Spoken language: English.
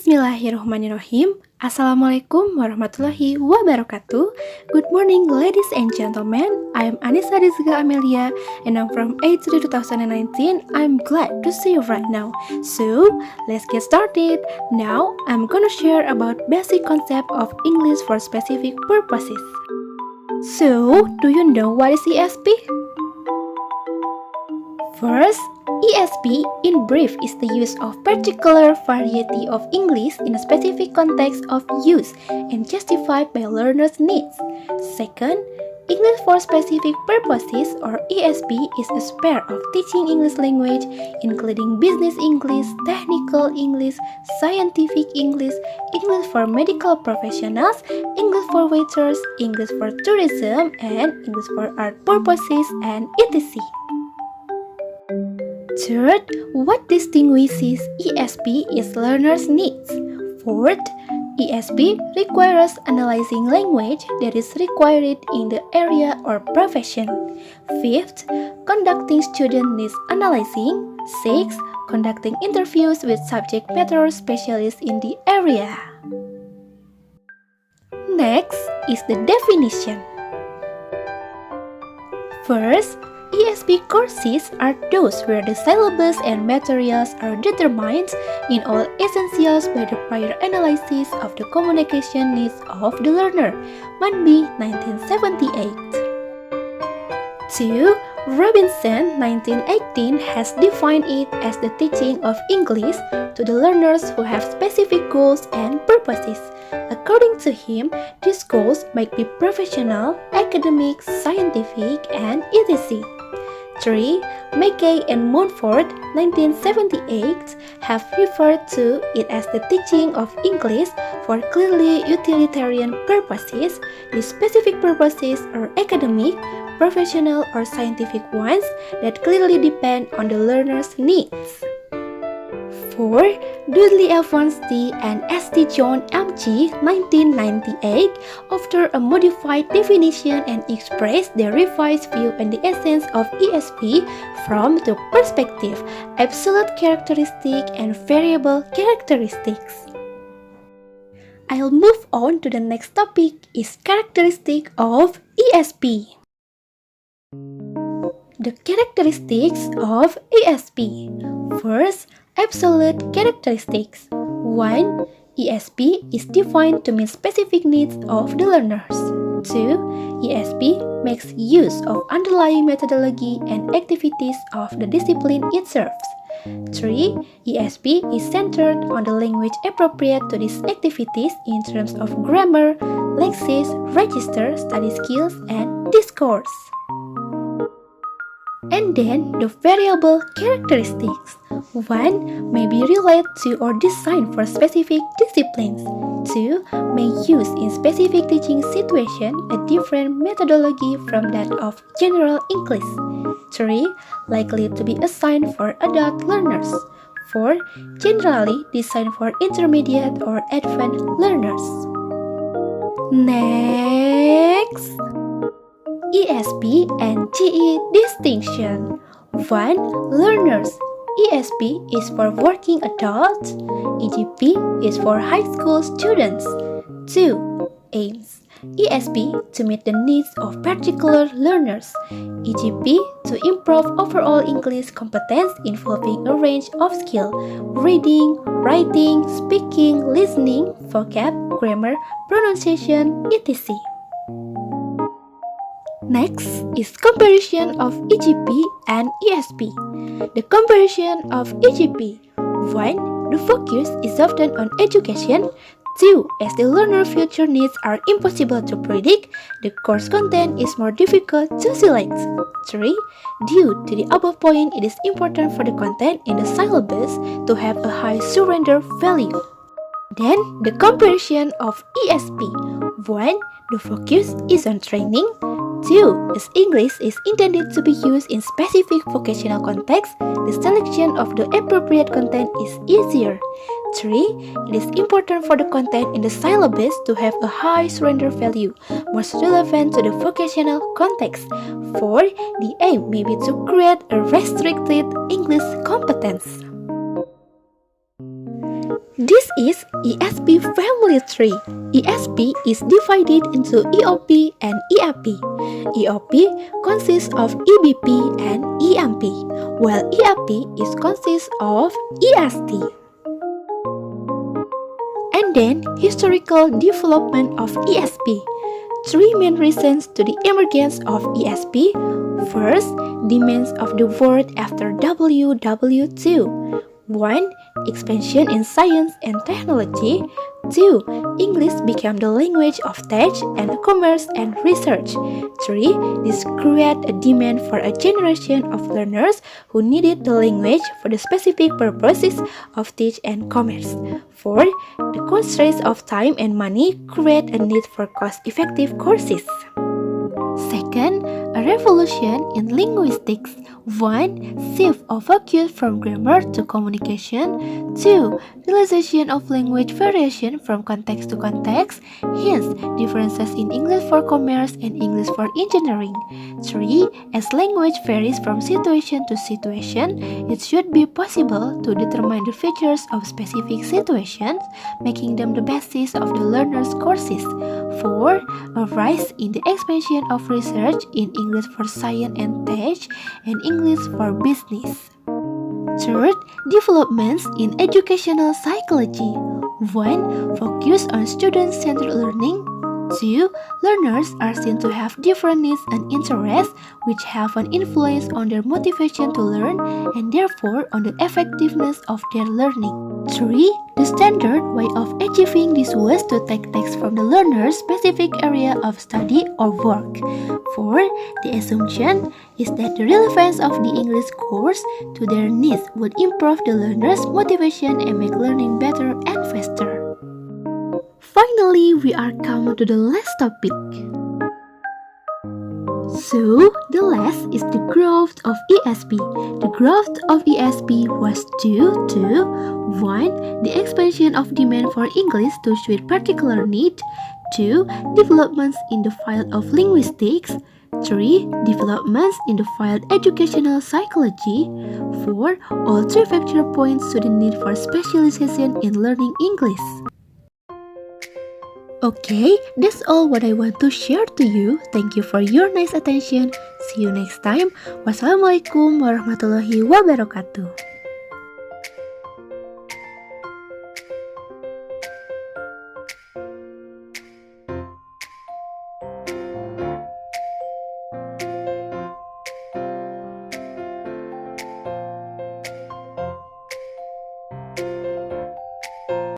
Bismillahirrahmanirrahim. Assalamualaikum warahmatullahi wabarakatuh. Good morning, ladies and gentlemen. I am Anissa Rizga Amelia, and I'm from A3 2019. I'm glad to see you right now. So, let's get started. Now, I'm gonna share about basic concept of English for specific purposes. So, do you know what is ESP? First, ESP in brief is the use of particular variety of English in a specific context of use and justified by learners' needs. Second, English for specific purposes or ESP is a sphere of teaching English language including business English, technical English, scientific English, English for medical professionals, English for waiters, English for tourism, and English for art purposes and etc. Third, what distinguishes ESP is learners' needs. Fourth, ESP requires analyzing language that is required in the area or profession. Fifth, conducting student needs analyzing. Sixth, conducting interviews with subject matter specialists in the area. Next is the definition. First, ESP courses are those where the syllabus and materials are determined in all essentials by the prior analysis of the communication needs of the learner. Manby, 1978. 2. Robinson, 1918 has defined it as the teaching of English to the learners who have specific goals and purposes. According to him, these goals might be professional, academic, scientific, and etc. 3. Mackay and Montfort, 1978, have referred to it as the teaching of English for clearly utilitarian purposes. These specific purposes are academic, professional, or scientific ones that clearly depend on the learner's needs. 4. Dudley Evans T. and S.T. John M.G. 1998 offer a modified definition and express their revised view on the essence of ESP from the perspective absolute characteristic and variable characteristics. I'll move on to the next topic is characteristic of ESP. The characteristics of ESP. First, absolute characteristics. 1. ESP is defined to meet specific needs of the learners. 2. ESP makes use of underlying methodology and activities of the discipline it serves. 3. ESP is centered on the language appropriate to these activities in terms of grammar, lexis, register, study skills, and discourse. And then the variable characteristics. 1. May be related to or designed for specific disciplines. 2. May use in specific teaching situation a different methodology from that of general English. 3. Likely to be assigned for adult learners. 4. Generally designed for intermediate or advanced learners. Next, ESP and GE distinction. 1. Learners. ESP is for working adults. EGP is for high school students. 2. Aims. ESP to meet the needs of particular learners. EGP to improve overall English competence involving a range of skills: reading, writing, speaking, listening, vocab, grammar, pronunciation, etc. Next is comparison of EGP and ESP. The comparison of EGP. 1. The focus is often on education. 2. As the learner's future needs are impossible to predict, the course content is more difficult to select. 3. Due to the above point, it is important for the content in the syllabus to have a high surrender value. Then, the comparison of ESP. 1. The focus is on training. 2. As English is intended to be used in specific vocational contexts, the selection of the appropriate content is easier. 3. It is important for the content in the syllabus to have a high surrender value, most relevant to the vocational context. 4. The aim may be to create a restricted English competence. This is ESP family tree. ESP is divided into EOP and EAP. EOP consists of EBP and EMP, while EAP consists of EST. And then, historical development of ESP. Three main reasons to the emergence of ESP. First, demands of the world after WW2. 1. Expansion in science and technology. 2. English became the language of tech and commerce and research. 3. This created a demand for a generation of learners who needed the language for the specific purposes of tech and commerce. 4. The constraints of time and money create a need for cost-effective courses. Second, a revolution in linguistics. 1. Shift of focus from grammar to communication. 2. Realization of language variation from context to context, hence differences in English for commerce and English for engineering. 3. As language varies from situation to situation, it should be possible to determine the features of specific situations, making them the basis of the learner's courses. 4. A rise in the expansion of research in English for science and tech and English for business. Third, developments in educational psychology. 1. Focus on student-centered learning. 2. Learners are seen to have different needs and interests, which have an influence on their motivation to learn and therefore on the effectiveness of their learning. 3. The standard way of achieving this was to take text from the learner's specific area of study or work. 4. The assumption is that the relevance of the English course to their needs would improve the learner's motivation and make learning better and faster. Finally, we are come to the last topic. So, the last is the growth of ESP. The growth of ESP was due to 1. The expansion of demand for English to suit particular need. 2. Developments in the field of linguistics. 3. Developments in the field educational psychology. 4. All three factor points to the need for specialization in learning English. Okay, that's all what I want to share to you. Thank you for your nice attention. See you next time. Wassalamualaikum warahmatullahi wabarakatuh.